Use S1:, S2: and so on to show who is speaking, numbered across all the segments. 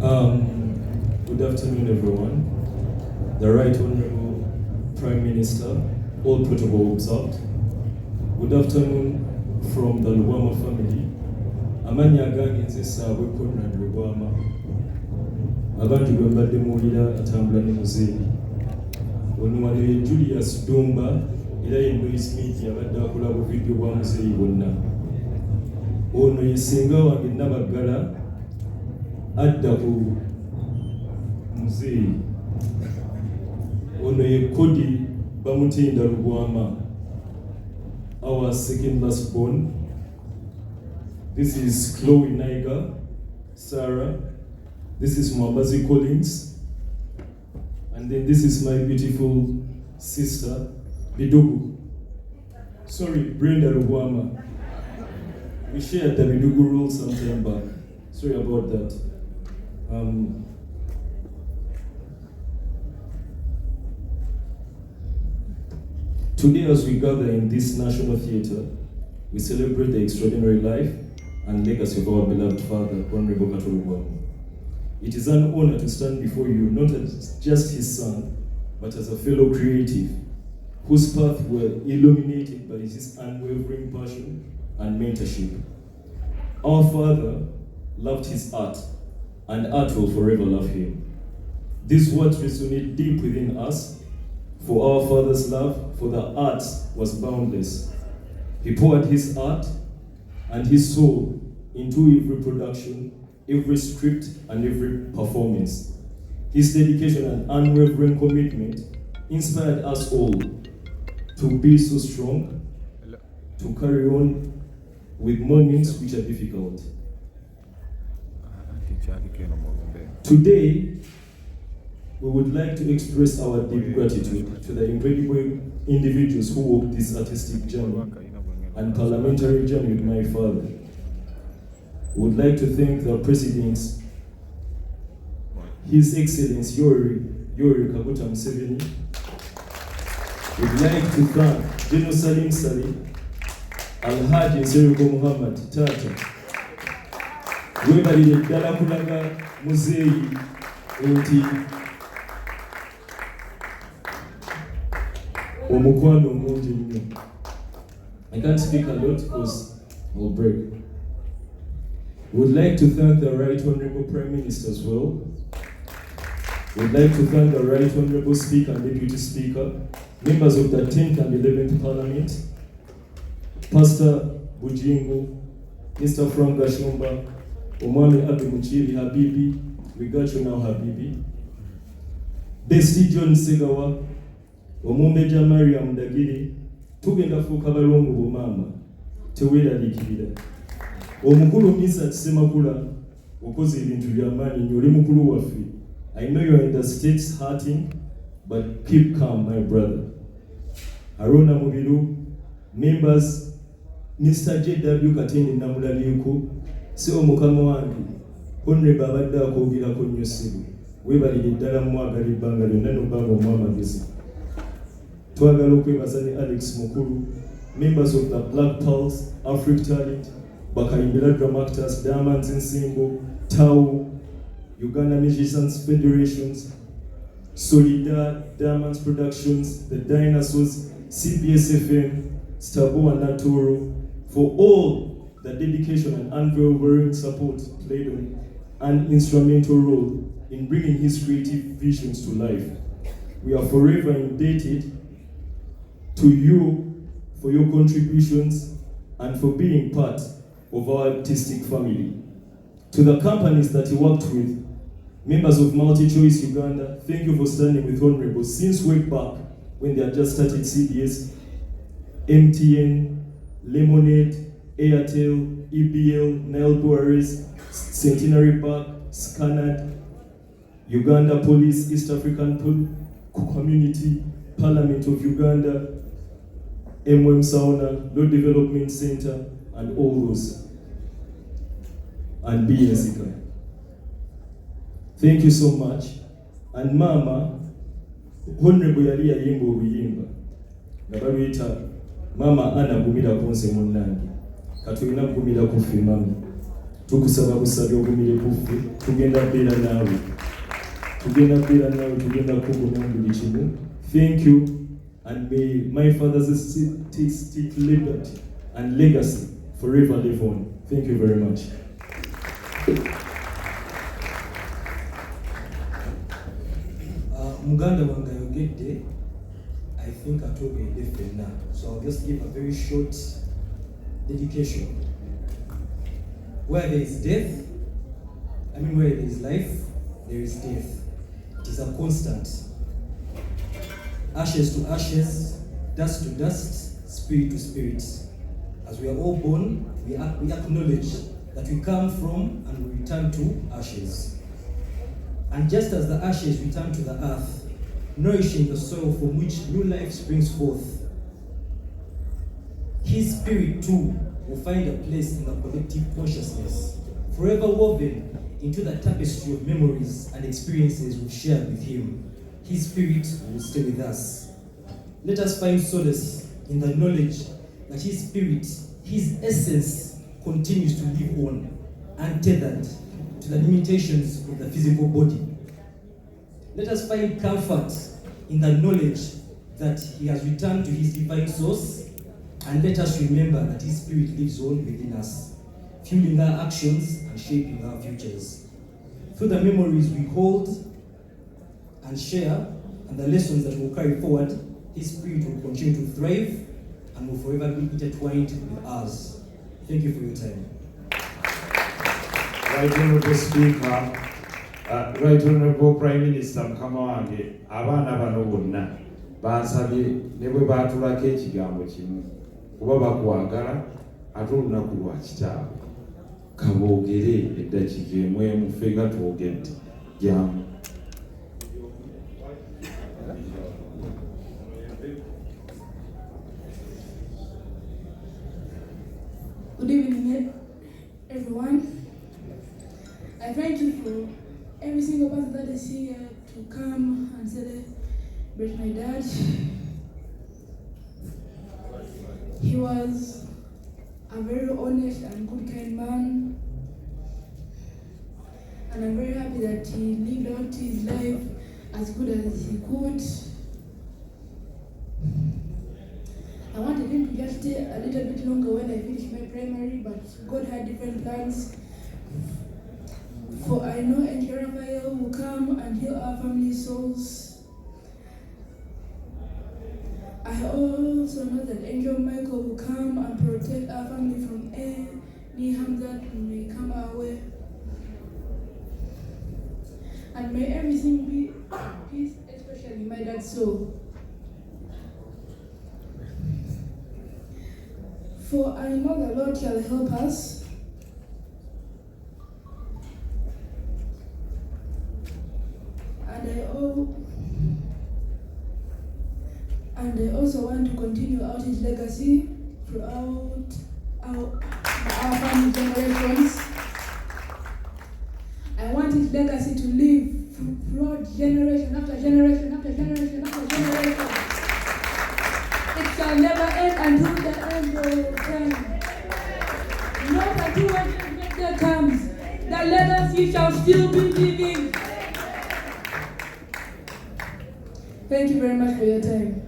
S1: Good afternoon, everyone. The Right Honorable Prime Minister, all protocol observed. Good afternoon from the Lubwama family. Amanya gange nze Ssaabwe Conrad Lubwama. Abantu gwe mbadde muwulira atambula ne muzeeyi. Ono wano ye Julius Dumba era ye Noise Media abadde akola buvidiyo bwa muzeeyi bonna. Ono ye ssenga wange Nabaggala adda ku muzeeyi. Ono ye Kodi Bamutinda Lubwama, our second last born. This is Chloe Naiga, Sarah. This is Mwambazi Collins. And then this is my beautiful sister, Bidugu. Sorry, Brenda Lubwama. We shared the Bidugu rule some time back. Sorry about that. Today, as we gather in this National Theatre, we celebrate the extraordinary life and legacy of our beloved father, Hon Kato Lubwama. It is an honor to stand before you, not as just his son, but as a fellow creative, whose path were illuminated by his unwavering passion and mentorship. Our father loved his art, and art will forever love him. These words resonate deep within us, for our father's love for the arts was boundless. He poured his art and his soul into every production, every script, and every performance. His dedication and unwavering commitment inspired us all to be so strong, to carry on with moments which are difficult. Today, we would like to express our deep gratitude to the incredible individuals who walked this artistic journey and parliamentary journey with my father. We would like to thank the presidents, His Excellency Yoweri Kaguta Museveni. We would like to thank General Salim Saleh, Alhaji Nsereko Muhammad Tata. Webalire ddala kulaga muzeeyi nti omukwano mungi nnyo. I can't speak a lot because I'll break. We would like to thank the Right Honorable Prime Minister as well. We would like to thank the Right Honorable Speaker and Deputy Speaker, members of the 10th and 11th Parliament, Pastor Bujingu, Mr. Frank Gashumba, Omwami Abdi Muchiri Habibi, we got you now Habibi, Bestie John Segawa, Omumbeja Mariam Dagiri, tugenda fuuka balongo bumama, teweeraliikirira. Omukulu Misa Semakula, okoze ebintu by'amaanyi nnyo, oli mukulu waffe. I know you are in the States hurting, but keep calm, my brother. Arona Mubiru, members, Mr. J.W. Katende namulabyeko, sebo mukama wange, Honorable abadde akwogerako nnyo ssebo. Weebalire ddala mwagala ebbanga lyonna n'obbanga omwamagezi. Twagala okwebaza ne Alex Mukulu, members of the Black Pulse, Africa Talent, Bakayimbira Drum Actors, Diamonds Nsimbo, Tau, Uganda Musicians Federations, Solidar, Diamonds Productions, The Dinosaurs, CBS FM, Stabo and Natoro, for all the dedication and unwavering support played an instrumental role in bringing his creative visions to life. We are forever indebted to you for your contributions and for being part of our artistic family. To the companies that you worked with, members of MultiChoice Uganda, thank you for standing with Honorable since way back when they had just started CBS, MTN, Lemonade, Airtel, EBL, Nile Boares, Centenary Park, Scanad, Uganda Police, East African Community, Parliament of Uganda, Sauna, Law Development Center, and all those. And BSICA. Thank you so much. And Mama, Honorable yali yayimba obuyimba. Mama Ana Gumira Konse Munangi. Katulina Gumira Kufi Mami. tukusaba busabye ogumire kuffe tugenda beera naawe tugenda kugumya buli kimu. Thank you, and may my father's artistic liberty and legacy forever live on. Thank you very much.
S2: Muganda wange ayogedde, I think atwogedde ffenna, so I'll just give a very short dedication. Where there is death, where there is life, there is death. It is a constant. Ashes to ashes, dust to dust, spirit to spirit. As we are all born, we acknowledge that we come from and we return to ashes. And just as the ashes return to the earth, nourishing the soil from which new life springs forth, his spirit too will find a place in the collective consciousness, forever woven into the tapestry of memories and experiences we've shared with him. His spirit will stay with us. Let us find solace in the knowledge that his spirit, his essence, continues to live on, untethered to the limitations of the physical body. Let us find comfort in the knowledge that he has returned to his divine source, and let us remember that his spirit lives on within us, fueling our actions and shaping our futures. Through the memories we hold and share, and the lessons that we'll carry forward, his spirit will continue to thrive and will forever be intertwined with ours. Thank you for your time.
S3: Right Honorable Speaker, Right Honorable Prime Minister mukama wange, abaana bano bonna bansabye ne bwe baatulako ekigambo kimu kuba bakwagala ate olunaku lwa kitaabwe kaboogere eddakiika emu emu ffe nga twogedde jamu.
S4: Good evening, everyone. I thank you for every single person that is here to come and celebrate my dad. He was a very honest and good, kind man, and I'm very happy that he lived out his life as good as he could. I wanted him to just stay a little bit longer when I finished my primary, but God had different plans. For I know Angel Raphael will come and heal our family souls. I also know that Angel Michael will come and protect our family from any harm that may come our way. And may everything be peace, especially my dad's soul. For I know the Lord shall help us. And I also want to continue out his legacy throughout our family generations. I want his legacy to live throughout generation after generation after generation after generation. It shall never end until the end of time. Not until when that comes, the legacy shall still be living. Thank you very much for your time.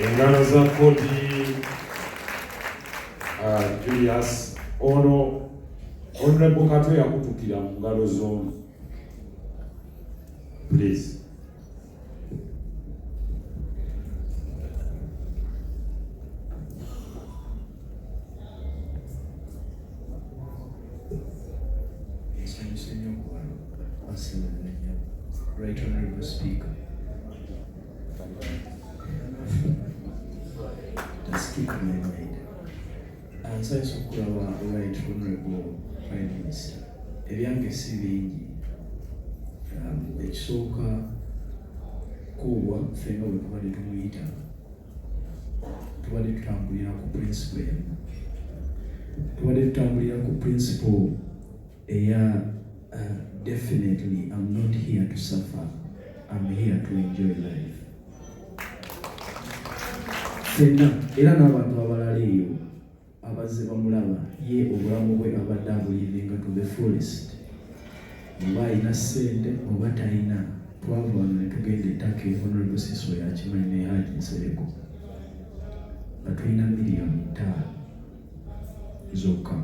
S3: Engalo za kodi Julius ono Honorable Kato yakutukira mu ngalo zombi. Please.
S2: Right Honorable Speaker. Just keep my mind. Nsanyusa okulaba Right Honorable Prime Minister. Ebyange si bingi. Ekisooka kuubwa ffenna bwe tubadde tumuyita. Tubadde tutambulira ku principle emu. Tubadde tutambulira ku principle eya definitely I'm not here to suffer. I'm here to enjoy life. Ffenna era n'abantu abalala eyo
S1: abazze bamulaba ye obulamu bwe abadde abulivinga to the fullest. Oba alina ssente oba talina, twava wano ne tugenda ettaka Honorable Siso yakimanyi ne Haji Nsereko nga tulina miliyoni 5 zokka,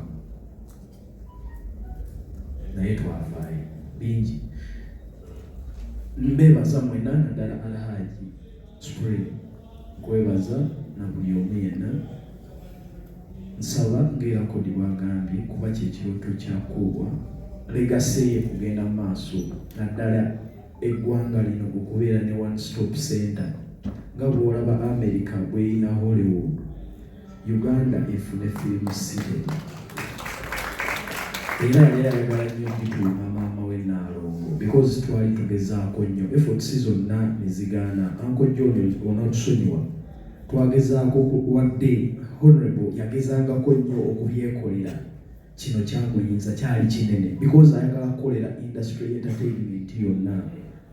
S1: naye twavaayo bingi. Mbeebaza mwenna naddala Alhaji Spring, kwebaza na buli omu yenna. Nsaba ng'erakodi bwagambye kuba kyekirooto kyakuubwa legase ye kugenda mu maaso, naddala eggwanga lino okubeera ne one stop center nga bw'olaba America bw'erina Hollywood, Uganda efune film city. Era yali ayagala nnyo okutuuma maama we Naalongo because twali tugezaako nnyo, efforts zonna ne zigaana. Uncle John onootusonyiwa, twagezaako wadde Honorable yagezangako nnyo okubyekolera, kino kyamuyinza kyali kinene because ayagala kukolera industry entertainment yonna,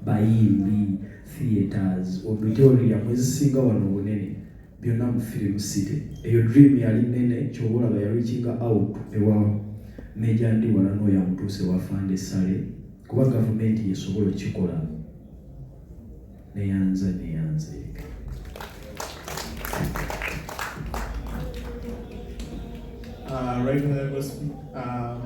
S1: bayimbi, theaters, auditorium ezisinga wano obunene byonna mu film city. Eyo dream yali nene, kyobalaba ya reaching out ewa Meja ndi wala n'oyo amutuuse wafande sale kuba gavumenti yesobola okikola. Neyanza.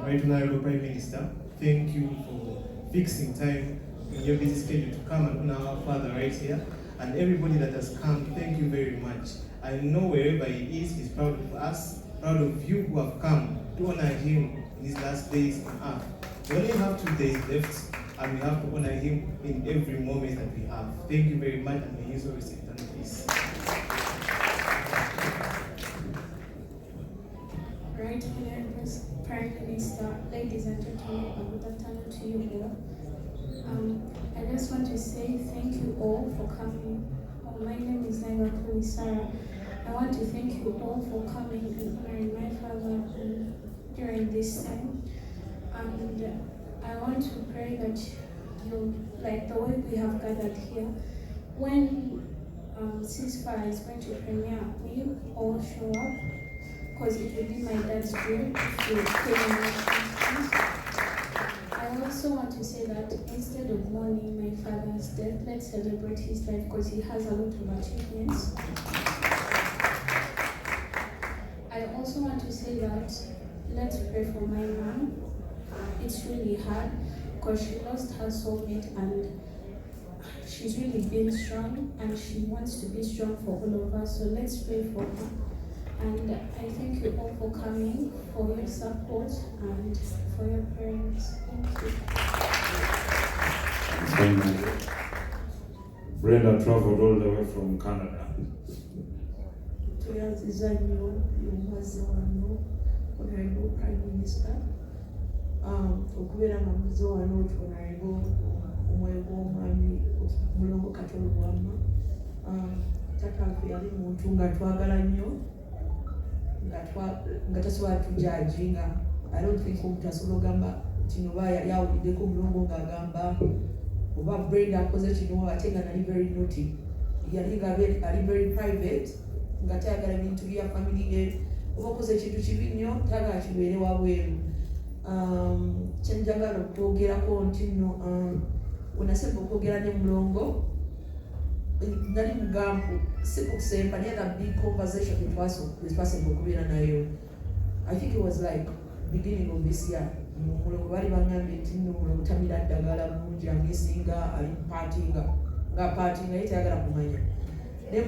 S5: Right Honorable Prime Minister, thank you for fixing time in your busy schedule to come and honor our father right here. And everybody that has come, thank you very much. I know wherever he is, he's proud of us, proud of you who have come to honor him in his last days on earth. We only have 2 days left, and we have to honor him in every moment that we have. Thank you very much, and may you so receive eternal peace.
S6: Right Honorable Prime Minister, ladies and gentlemen, good afternoon to you all. I just want to say thank you all for coming. My name is Naira Sarah. I want to thank you all for coming and honoring my father during this time. And I want to pray that you, like the way we have gathered here, when ceasefire is going to premiere, will you all show up? Because it will be my dad's dream to pay my. I also want to say that instead of mourning my father's death, let's celebrate his life because he has a lot of achievements. I also want to say that let's pray for my mom. It's really hard because she lost her soulmate and she's really been strong and she wants to be strong for all of us. So let's pray for her. And I thank you all for coming, for your support and for your prayers. Thank you.
S3: Brenda traveled all the way from Canada.
S7: Tuyaziza nnyo omuwazi wano Honorable Prime Minister okubeera nga muze wano Honorable omwoyo gw'omwami Hon Kato Lubwama. Tataffe yali muntu nga twagala nnyo nga tasobola tujajinga. I don't think omuntu asobola ogamba kino oba yali awuliddeko omulongo ng'agamba oba Brenda akoze kino ate nga nali very naughty. Yali nga ali very private nga tayagala bintu bya family ye, oba okoze ekintu kibi nnyo tayagala kibeere wabweru. Kyenjagala okwogerako nti nno wenasemba okwogera ne mulongo nali mugambu si kusemba naye that big conversation etwasemba okubeera nayo. I think it was like beginning of this year. Mulongo bali bangambye nti nno mulongo tamira ddagala mungi angesinga ali nga partinga ye tayagala kumanya. Ne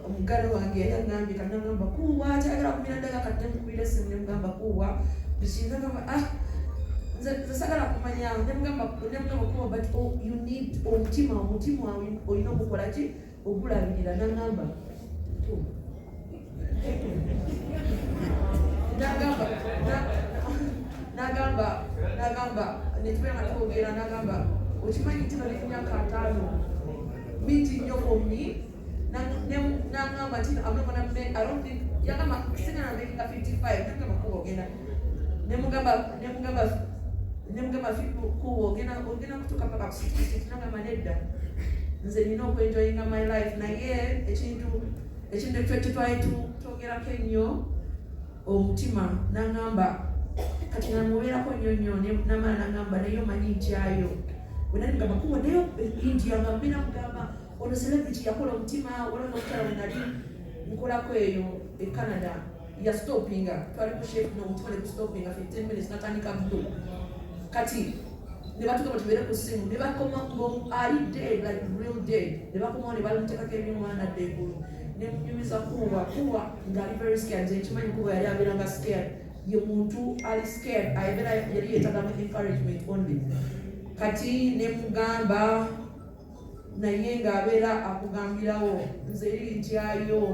S7: omugalo wange yagambye kati nagamba kuwa tayagala kumira ddagala kati nemukubira essimu nemugamba kuwa bikinga gamba nze sagala kumanya nemugamba kuwa but you need omutima wawe olina okukola ki ogulabirira. Nagamba netubanga twogera nagamba okimanyi nti bali emyaka 5 mingi nnyo komni. Nagamba nti I don't think yagamba singa nabeera 55 nagamba kuba ogenda nemugamba kuba ogenda kutuuka paka ku 60. Nagamba nedda nze nina okwenjoyinga my life naye ekintu ekyo twali twogerako ennyo omutima n'angamba kati namubeerako nnyo namala n'angamba naye omanyi ntyayo bwe nali mugamba kuwa naye India nga mbeera mugamba ono celebrity yakola omutima waliwo n'omukyala we nali nkolako eyo e Canada yastopinga twali ku chef n'omutima ne kustopinga 15 minutes natandika blue kati ne batugamba tubeere ku ssimu ne bakoma ali dead like real dead ne bakomawo ne balimuteekako ebyomwana dde eggulu ne munyumiza kuwa ng'ali very scared nze nkimanyi kuwa yali abeeranga scared ye muntu ali scared abeera yali yeetagamu encouragement only kati ne mugamba naye ng'abeera akugambirawo nze eri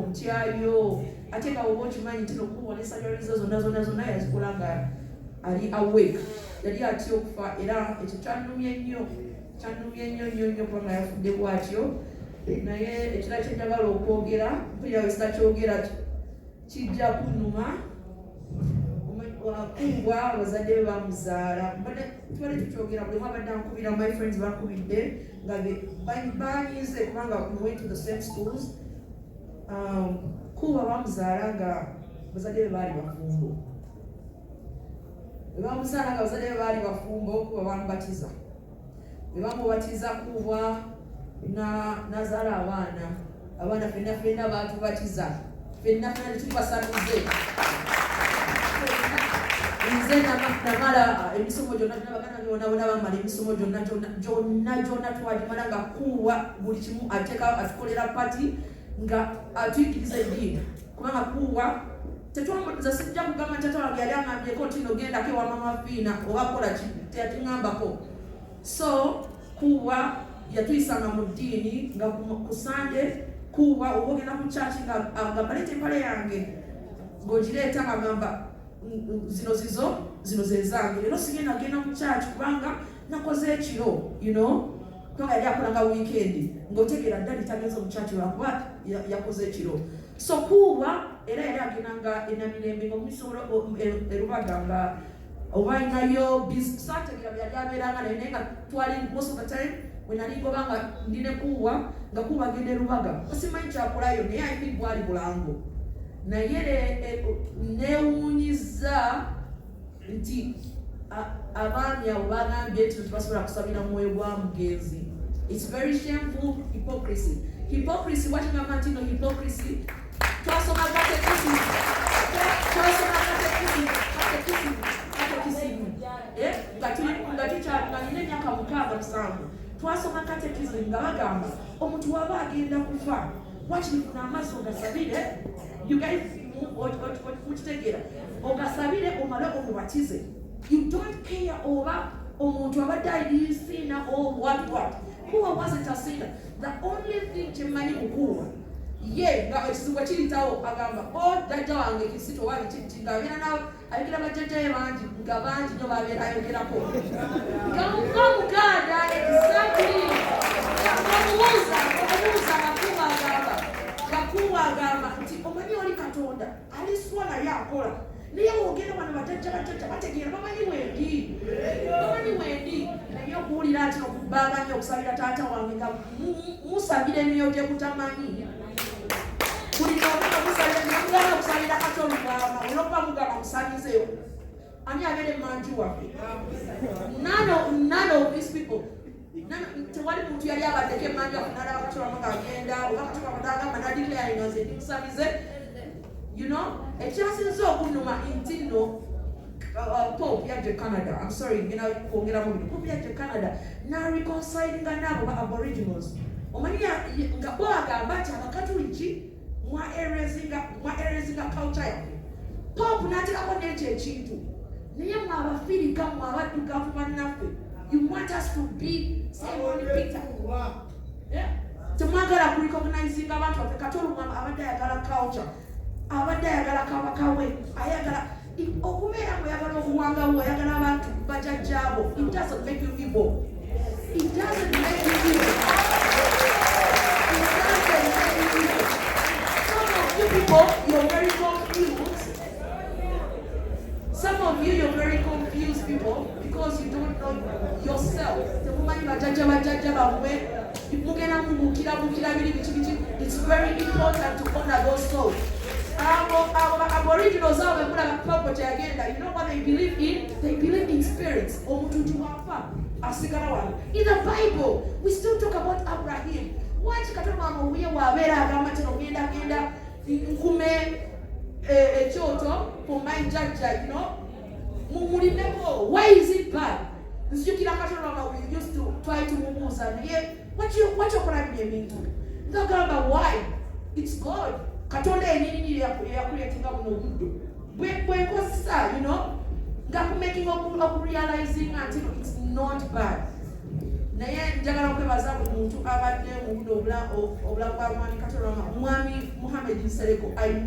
S7: ntyayo ate nga woba okimanyi nti nokuwa ne sajarizo zonna yazikola nga ali awake yali atya okufa era ekyo kyannumye nnyo kubanga yafudde bwatyo naye ekirala kyenjagala okwogera mpulirawe sitakyogera kijja kunnuma kumbwa abazadde be bamuzaala tubale tukyogera buli abadde ankubira my friends bakubidde nga banyize kubanga we went to the same schools kuba bamuzaala nga bazadde be baali bafumbo bamuzaala nga bazadde be baali bafumbo kuba bamubatiza bwe bamubatiza kuba nazaala abaana fenna batubatiza fenna netubasamize nze namala emisomo gyonna bagana byonabona bamala emisomo gyonna twagimala nga kuwa buli kimu atukolera pati nga atuyigiriza eddiini kubanga kuwa tetwamuza sijja kugamba tata wange yali aŋambyeko tino gendako ewa mama fiina oba kola teyatuŋambako so kuwa yatuyisanga mu ddiini nga ku sande kuwa oba ogenda ku kyaki nga baleta empale yange ng'ogireeta nga gamba zino zezange leero sigenda genda mu kyaki kubanga nakoze ekiro kubanga yali akolanga wiikendi ng'otegeera ddali tagenze mu kyaki lwakuba yakoze ekiro so kuwa era yali agendanga enamirembe ngaomumisobola erubaga nga oba inayo sategeera byali abeeranga naye nga twali most of the time wenalingoba nga ndine kuwa nga kuwa agenda erubaga simanyi kyakolayo naye ayini bwali bulango naye newuunyiza nti abaami abo bagambye nti tebasobola kusabira mwoyo gwa mugenzi. It's very shameful hypocrisy watingamba nti no hypocrisy twasoma katekisimu nga nina emyaka 6-7 twasoma katekisimu nga bagamba omuntu waba agenda kufa wakirifuna amaaso ogasabire you guys mukitegera ogasabire omale omubatize. You don't care oba omuntu abadde ayisiina or what kuwa wasn't a sinner. The only thing kimanyi kukuwa ye nga ekizibwa kiritawo agamba dajja wange kisito wali kiti ng'abeera nawe ayogera bajjajjaye bangi nga bangi nyo babeera ayogerako nga muganda exactly omubuuza gakuwa agamba nti omanyi oli Katonda aliswa naye akola naye wogenda wano bajjajja bategeera bamanyi wendi naye okuwulira ati okubaganya okusabira taata wange nga musabira emyoyo gye mutamanyi kulinaokusabira okusabira Kato Lubwama olwokuba mugamba musabizeewo ani abeera emanju waffe. None of these people tewali muntu yali abaddeko emanju afunalaba Kato Lubwama ng'agenda oba Kato Lubwama agamba nadiclaring nze ndimusabize. Ekyasinze okunnuma nti nno Pope yajja Canada. I'm sorry, kwongera mu Pope yajja Canada n'areconcilinga n'abo ba Aboriginals. Omanyi nga bo agamba nti Abakatuliki mwa erezinga culture yaffe. Pope n'ateekako n'ekyo ekintu naye mwe Abafirika mwe abaddugavu bannaffe you want us to be Simon Peter. Temwagala kurecognizinga abantu baffe. Kato Lubwama abadde ayagala culture, abadde ayagala kabaka we, ayagala okubeera ng'oyagala obuwanga bwe, oyagala abantu bajjajjaabo. It doesn't make you evil. It doesn't make you evil. Some of you people, you're very confused. Some of you, you're very confused people because you don't know yourself. Temumanyi bajjajja bamwe mugenda mubukira biri biki. It's very important to honor those souls. Aboriginals are when I purpose agenda. You know what they believe in? They believe in spirits. In the Bible, we still talk about Abraham. Why why is it bad? We used to try to move what you mean? Why? It's God. You know, making up realizing until it's not bad. I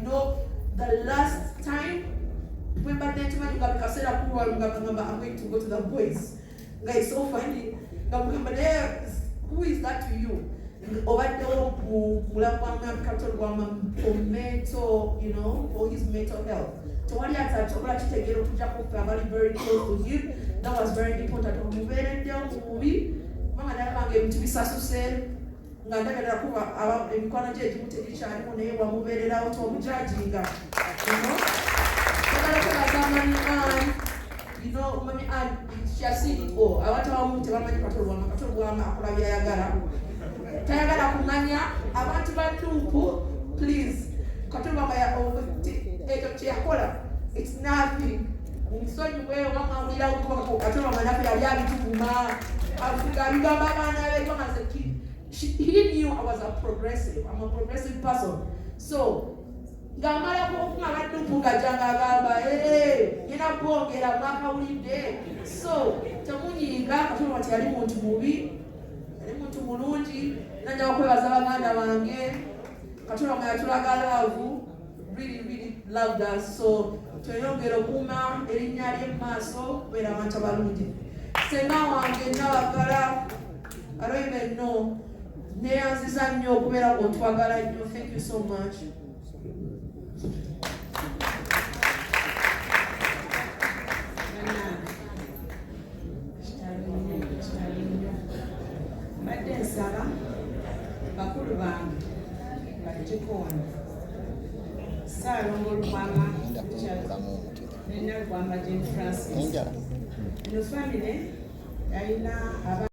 S7: know the last time when I'm going to go to the boys. Guys, so funny. Who is that to you? You know, for his mental health. So when you very close to him, that was very important. Mama to be sasusel. You know, mommy, she has seen it all. I want to Kato Lubwama, please. Kato Lubwama, it's nothing. So you wear one without Kato Lubwama as a kid. He knew I was a progressive. I'm a progressive person. So Gamara so tamunyiga katono wati ali muntu mubi ali muntu mulungi nanja okwebaza baganda bange katono mwatulaga love really loved us so tweyongera okuma erinnya ly'emaaso beera abantu abalungi senga wange nabagala I don't even know neyanziza nnyo okubeera otwagala nnyo. Thank you so much.
S8: Sara, bakulu bange bakikono Sara Lubwama Lubwama Jane Francis no family ayina